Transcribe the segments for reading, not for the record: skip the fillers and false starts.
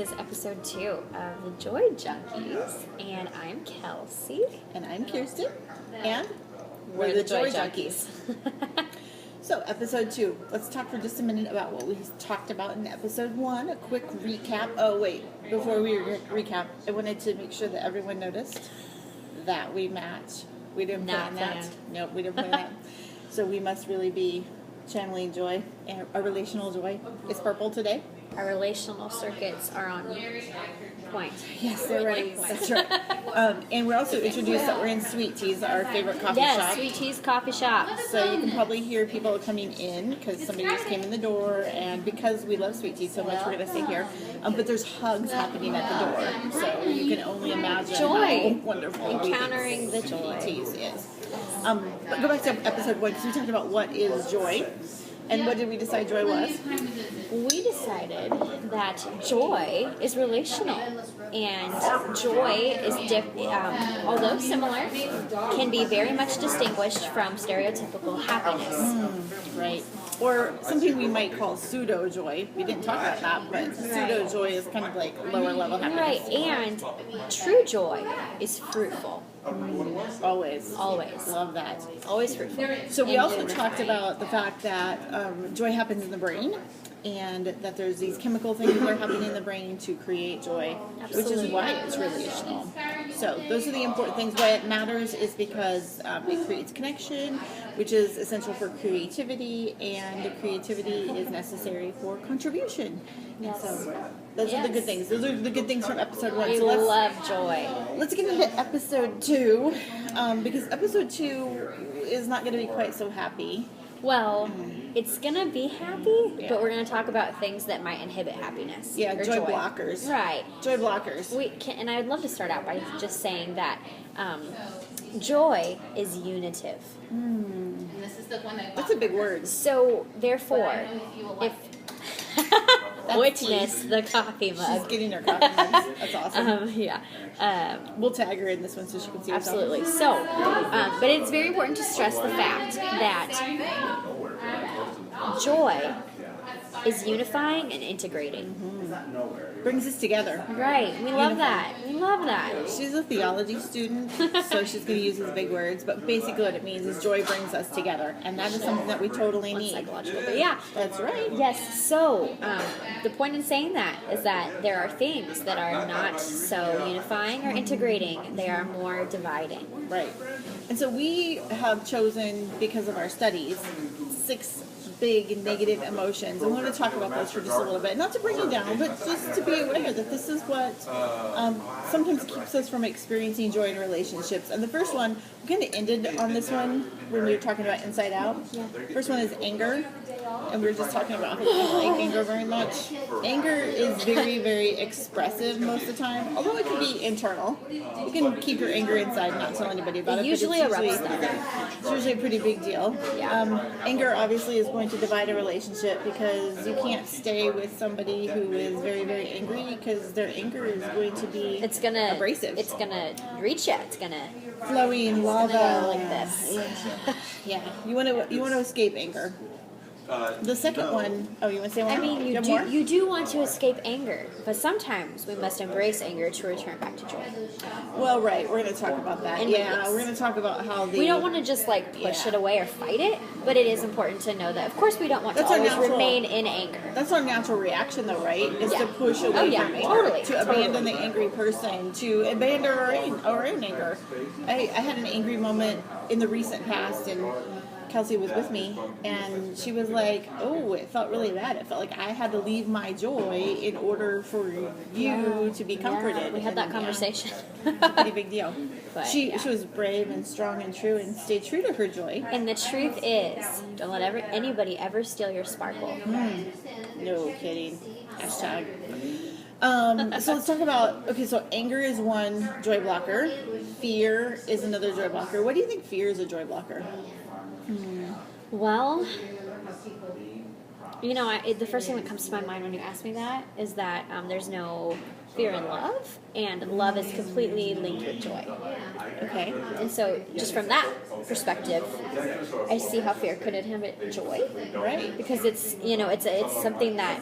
is episode 2 of the Joy Junkies, and I'm Kelsey. And I'm Kirsten, and we're the Joy Junkies. So, episode 2. Let's talk for just a minute about what we talked about in episode 1. A quick recap. Oh, wait. Before we recap, I wanted to make sure that everyone noticed that we match. We didn't plan that. Nope, we didn't plan that. So, we must really be channeling joy, and our relational joy is purple today. Our relational circuits are on point. Yes, they're right. That's right. And we're also introduced that we're in Sweet Tea's, our favorite coffee shop. Yes, Sweet Tea's Coffee Shop. So you can probably hear people coming in because somebody just came in the door, and because we love Sweet Tea so much, we're going to stay here. But there's hugs happening at the door, so you can only imagine joy. How wonderful Encountering the joy. Sweet Tea's is. But go back to episode 1 because we talked about what is joy. And what did we decide joy was? We decided that joy is relational, and joy is, although similar, can be very much distinguished from stereotypical happiness. Right. Or something we might call pseudo joy. We didn't talk about that, but pseudo joy is kind of like lower level happiness. Right, and true joy is fruitful. Always. Love that. Always fruitful. So we also talked about the fact that joy happens in the brain, and that there's these chemical things that are happening in the brain to create joy, which is why it's relational. So those are the important things. Why it matters is because it creates connection, which is essential for creativity, and creativity is necessary for contribution. Yes. So those are the good things. Those are the good things from episode 1. We So love joy. Let's get into episode 2, because episode 2 is not going to be quite so happy. Well, it's going to be happy, but we're going to talk about things that might inhibit happiness. Yeah, joy blockers. Right. Joy blockers. And I'd love to start out by just saying that joy is unitive. That's a big word. So, therefore, if... Witness the coffee mug. She's getting her coffee mugs. That's awesome. We'll tag her in this one so she can see herself. Absolutely. So, but it's very important to stress the fact that joy is unifying and integrating. Brings us together. Right. We love that. We love that. She's a theology student, so she's going to use these big words, but basically what it means is joy brings us together, and that is something that we totally need. Psychological, but yeah. That's right. Yes, so the point in saying that is that there are things that are not so unifying or integrating. They are more dividing. Right. And so we have chosen, because of our studies, 6 big negative emotions. I want to talk about those for just a little bit. Not to bring you down, but just to be aware that this is what sometimes keeps us from experiencing joy in relationships. And the first one, we kind of ended on this one when we were talking about Inside Out. Yeah. First one is anger. And we were just talking about how we don't like anger very much. Anger is very, very expressive most of the time, although it can be internal. You can keep your anger inside and not tell anybody about it. Usually erupts. It's usually a pretty big deal. Yeah. Anger obviously is going to divide a relationship because you can't stay with somebody who is very, very angry because their anger is going to be abrasive. It's gonna reach you. It's gonna flowing lava go like this. Yeah. You want to escape anger. The second one, you want to say one? I mean, you do want to escape anger, but sometimes we must embrace anger to return back to joy. Well, right, we're going to talk about that. We're going to talk about how we don't want to just push it away or fight it, but it is important to know that, of course, we don't want to always remain in anger. That's our natural reaction, though, right? Is to push away from anger, totally, to abandon the angry person, to abandon our own anger. I had an angry moment in the recent past, and Kelsey was with me, and she was like, oh, it felt really bad. It felt like I had to leave my joy in order for you to be comforted. Yeah, we had that conversation. It's a pretty big deal. But, she was brave and strong and true and stayed true to her joy. And the truth is, don't let anybody ever steal your sparkle. No kidding. Hashtag. So let's talk about, so anger is one joy blocker. Fear is another joy blocker. What do you think fear is a joy blocker? Well, the first thing that comes to my mind when you ask me that is that there's no fear in love, and love is completely linked with joy. Okay. And so, just from that perspective, I see how fear could inhibit joy. Right. Because it's something that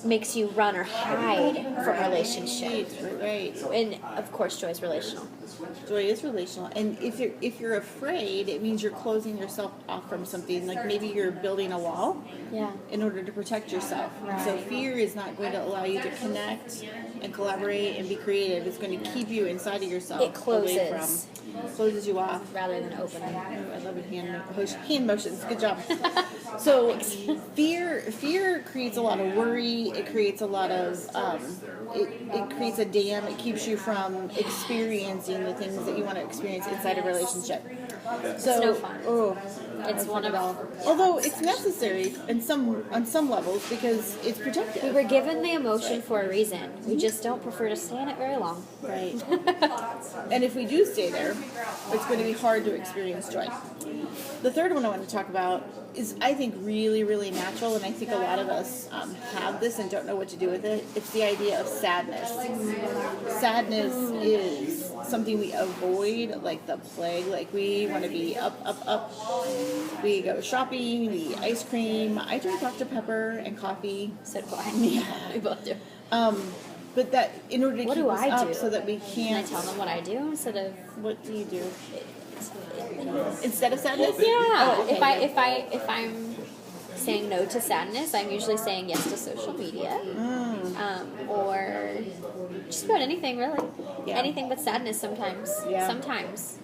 makes you run or hide from relationship. Right. And of course, joy is relational. Joy is relational, and if you're afraid, it means you're closing yourself off from something. Like maybe you're building a wall, Yeah. in order to protect yourself. Right. So fear is not going to allow you to connect and collaborate and be creative. It's going to keep you inside of yourself. It closes. Away from, closes you off. Rather than opening. Oh, I love it. Hand motions. Good job. So fear creates a lot of worry. It creates a lot of it creates a dam. It keeps you from experiencing the things that you want to experience inside a relationship. So, It's no fun. Oh, It's one of all. although it's necessary on some levels because it's protective. We were given the emotion for a reason. We just don't prefer to stay in it very long. Right. And if we do stay there, it's going to be hard to experience joy. The third one I want to talk about is, I think, really, really natural, and I think a lot of us have this and don't know what to do with it. It's the idea of sadness. Sadness is something we avoid like the plague. Like we want to be up, up, up. We go shopping, we eat ice cream. I drink Dr. Pepper and coffee. So do I. Yeah. We both do. But that in order to What keep do us I up do? so that we Can I can't. tell them what I do instead of? What do you do? Instead of sadness? Yeah. Oh, okay. If I'm saying no to sadness, I'm usually saying yes to social media, or just about anything really. Yeah. Anything but sadness sometimes. Yeah. Sometimes,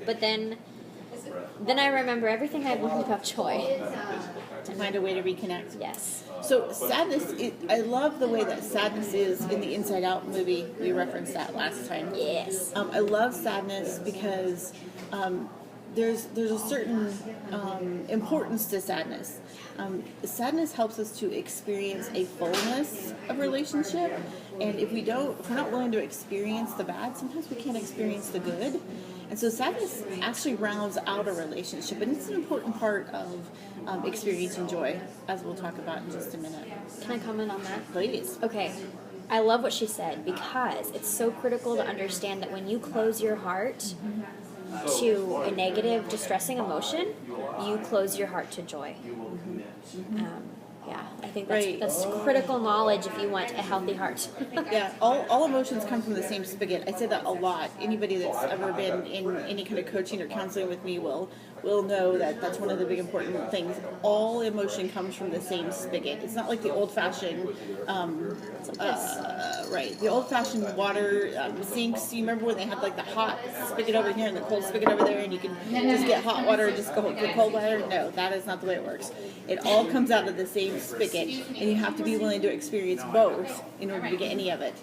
But then I remember everything I've learned about joy. To find a way to reconnect. Yes. So sadness, I love the way that sadness is in the Inside Out movie. We referenced that last time. Yes. I love sadness because there's a certain importance to sadness. Sadness helps us to experience a fullness of relationship, and if we're not willing to experience the bad, sometimes we can't experience the good. And so sadness actually rounds out a relationship, and it's an important part of experiencing joy, as we'll talk about in just a minute. Can I comment on that? Please. Okay. I love what she said because it's so critical to understand that when you close your heart to a negative, distressing emotion, you close your heart to joy. Yeah, I think that's critical knowledge if you want a healthy heart. Yeah, all emotions come from the same spigot. I say that a lot. Anybody that's ever been in any kind of coaching or counseling with me will know that that's one of the big important things. All emotion comes from the same spigot. It's not like the old-fashioned, the old-fashioned water sinks. You remember when they had like the hot spigot over here and the cold spigot over there, and you can just get hot water and just go get cold water? No, that is not the way it works. It all comes out of the same spigot, and you have to be willing to experience both in order to get any of it.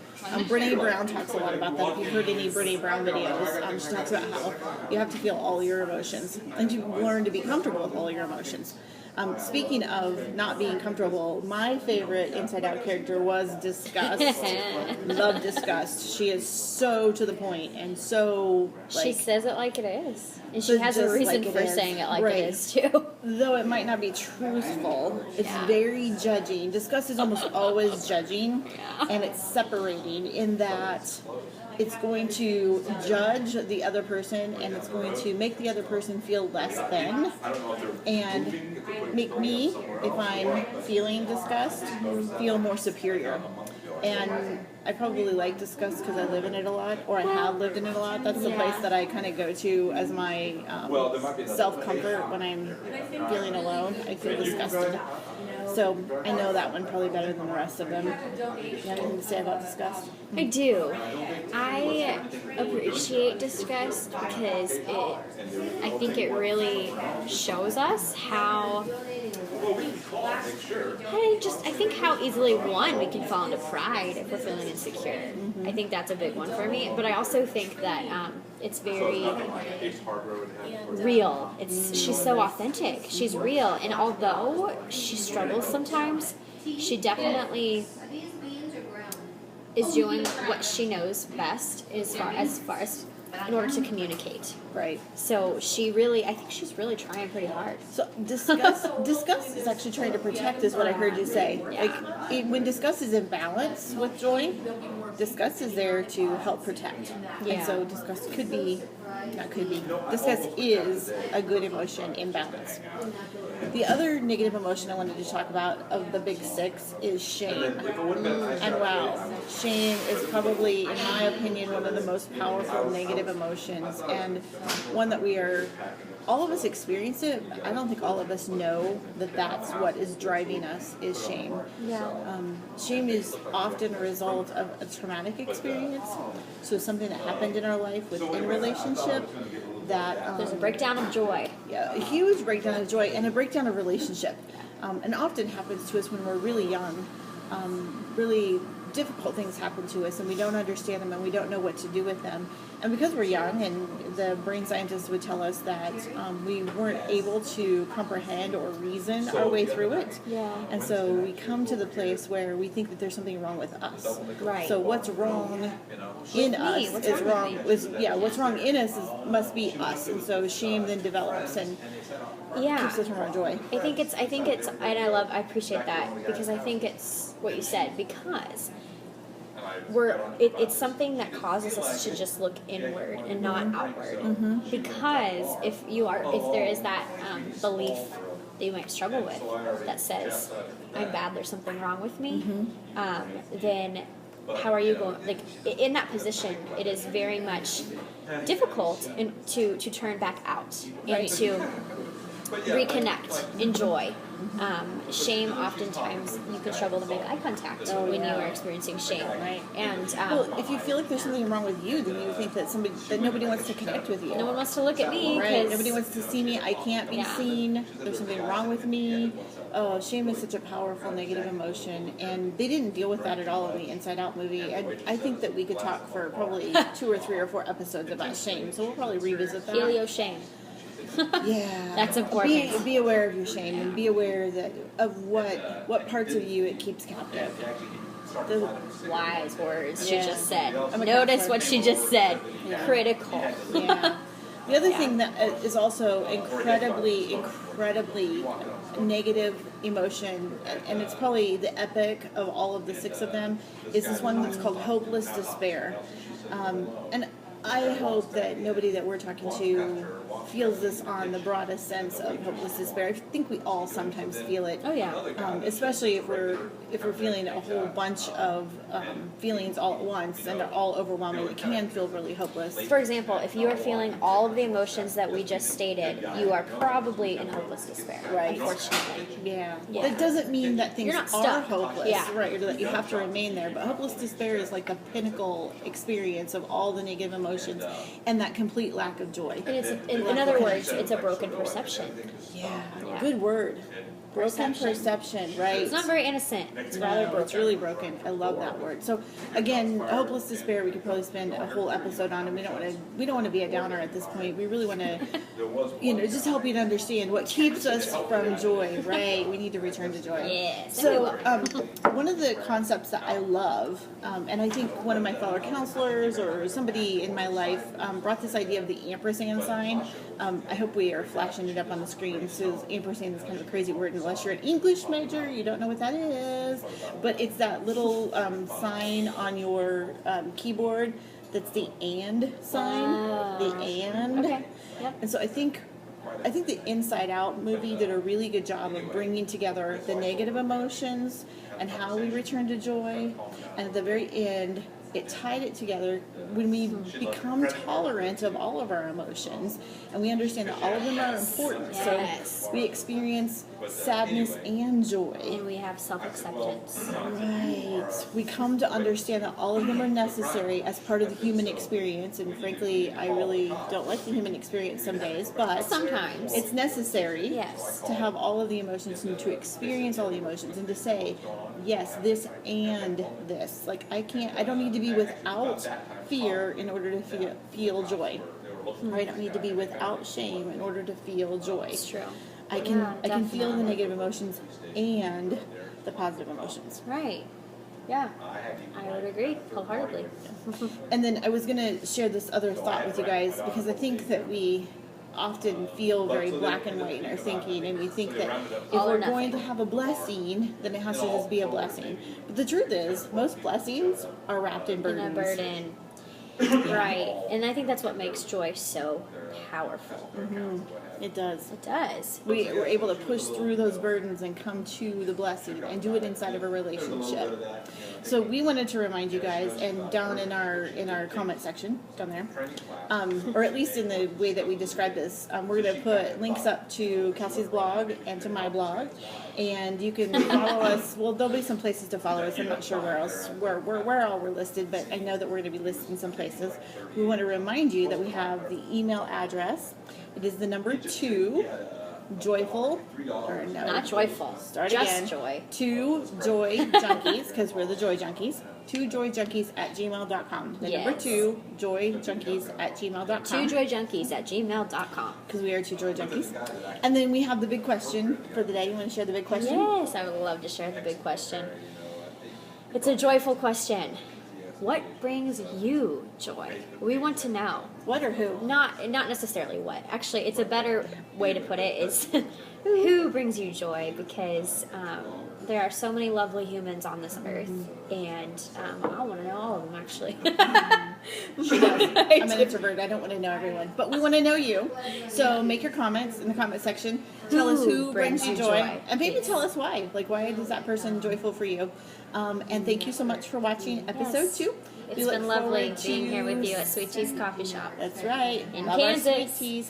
Brene Brown talks a lot about that. If you've heard any Brene Brown videos, she talks about how you have to feel all your emotions, and you learn to be comfortable with all your emotions. Speaking of not being comfortable, my favorite Inside Out character was Disgust. Love Disgust. She is so to the point and so she says it like it is. And so she has a reason like for saying it like it is, too. Though it might not be truthful, it's very judging. Disgust is almost always judging, and it's separating in that it's going to judge the other person, and it's going to make the other person feel less than, and make me, if I'm feeling disgust, feel more superior. And I probably like disgust because I live in it a lot, or I have lived in it a lot. That's the place that I kind of go to as my self-comfort when I'm feeling alone. I feel disgusted. So I know that one probably better than the rest of them. You have anything to say about disgust? I do. I appreciate disgust because I think it really shows us how easily we can fall into pride if we're feeling insecure. Mm-hmm. I think that's a big one for me. But I also think that it's very real. She's so authentic. She's real, and although she struggles sometimes, she definitely is doing what she knows best as far as in order to communicate. Right. So I think she's really trying pretty hard. So disgust is actually trying to protect, is what I heard you say. Yeah. Like when disgust is in balance with joy, disgust is there to help protect. Yeah. And so disgust disgust is a good emotion in balance. The other negative emotion I wanted to talk about of the big 6 is shame. And wow, shame is probably, in my opinion, one of the most powerful negative emotions, and one that all of us experience it. I don't think all of us know that that's what is driving us is shame. Yeah. Shame is often a result of a traumatic experience. So something that happened in our life within relationship that There's a breakdown of joy. yeah, a huge breakdown of joy and a breakdown of relationship. And often happens to us when we're really young. Really difficult things happen to us and we don't understand them and we don't know what to do with them. And because we're young, and the brain scientists would tell us that we weren't able to comprehend or reason our way through it. Yeah. And so we come to the place where we think that there's something wrong with us. Right. So what's wrong in us What's is wrong wrong. with me? What's wrong in us must be us. And so shame then develops and keeps us from our joy. I think it's, and I appreciate that, because I think it's what you said, because it's something that causes us to just look inward and not outward. Mm-hmm. Because if there is that belief that you might struggle with that says, I'm bad, there's something wrong with me, then how are you going, like, in that position, it is very much difficult to turn back out and to reconnect, enjoy. Shame, oftentimes you can struggle to make eye contact when you are experiencing shame. Right. And Well, if you feel like there's something wrong with you, then you think that nobody wants to connect with you. no one wants to look at me. Right. 'Cause Nobody wants to see me. I can't be seen. There's something wrong with me. Oh, shame is such a powerful negative emotion, and they didn't deal with that at all in the Inside Out movie. I think that we could talk for probably 2 or 3 or 4 episodes about shame, so we'll probably revisit that. Helio shame. Yeah, That's important. Be aware of your shame and be aware of what parts of you it keeps captive. The, Wise words she Yeah. just said. I'm a Notice Catholic. what she just said. Yeah. Critical. yeah. The other thing that is also incredibly negative emotion, and it's probably the epic of all of the 6 of them, is this one that's called hopeless despair. And I hope that nobody that we're talking to feels this on the broadest sense of hopeless despair. I think we all sometimes feel it. Oh yeah. Especially if we're feeling a whole bunch of feelings all at once and they're all overwhelming, it can feel really hopeless. For example, if you are feeling all of the emotions that we just stated, you are probably in hopeless despair. Right. Unfortunately. Yeah. Yeah. That doesn't mean that things You're not are stuck. hopeless, Yeah. right? Or that you have to remain there. But hopeless despair is like the pinnacle experience of all the negative emotions and that complete lack of joy. And it's, in other words, it's a broken perception. Yeah. Yeah. Good word. Broken perception, right? It's not very innocent. It's rather No, broken. it's really broken. I love that word. So again, hopeless despair, we could probably spend a whole episode on, and we don't want to be a downer at this point. We really want to just help you to understand what keeps us from joy, right? We need to return to joy. Yes. So one of the concepts that I love, and I think one of my fellow counselors or somebody in my life brought this idea of the ampersand sign. I hope we are flashing it up on the screen. So ampersand is kind of a crazy word unless you're an English major, you don't know what that is. But it's that little sign on your keyboard that's the and sign. The and. Okay. Yep. And so I think the Inside Out movie did a really good job of bringing together the negative emotions and how we return to joy. And at the very end, it tied it together when we become tolerant of all of our emotions and we understand that all of them are important. Yes. So we experience sadness and joy. And we have self-acceptance. Right. We come to understand that all of them are necessary as part of the human experience. And frankly, I really don't like the human experience some days, but Sometimes. it's necessary Yes. to have all of the emotions and to experience all the emotions and to say, yes, this and this. Like I don't need to be without fear in order to feel joy. Or I don't need to be without shame in order to feel joy. It's true. I can feel the definitely. negative emotions and the positive emotions. Right. Yeah. I would agree wholeheartedly. And then I was going to share this other thought with you guys because I think that we often feel very black and white in our thinking, and we think that if All or we're nothing. going to have a blessing, then it has to just be a blessing. But the truth is, most blessings are wrapped in And a burdens. burden. Right. And I think that's what makes joy so powerful. It does. It does. We're able to push through those burdens and come to the blessing and do it inside of a relationship. So we wanted to remind you guys, and down in our comment section down there, or at least in the way that we describe this, we're going to put links up to Kelsey's blog and to my blog, and you can follow us. Well, there'll be some places to follow us. I'm not sure where else where all we're listed, but I know that we're going to be listed in some places. We want to remind you that we have the email address. It is the number 2, joyful, or no. Not joyful. Start Just again. joy. 2 JoyJunkies, because we're the JoyJunkies. 2 JoyJunkies@gmail.com. The number Yes. 2 JoyJunkies@gmail.com. 2 JoyJunkies@gmail.com. Because we are 2 JoyJunkies. And then we have the big question for the day. You want to share the big question? Yes, I would love to share the big question. It's a joyful question. What brings you joy? We want to know. What or who? Not necessarily what. Actually, it's a better way to put it is who brings you joy, because there are so many lovely humans on this earth, and I want to know all of them, actually. She does. I'm an introvert. I don't want to know everyone. But we want to know you. So make your comments in the comment section. Tell us who brings you joy. And maybe tell us why. Like, why is that person joyful for you? And thank you so much for watching episode 2. It's been lovely being here with you at Sweet Tea's Coffee Shop. That's right. In Love our Kansas. Sweet Teas.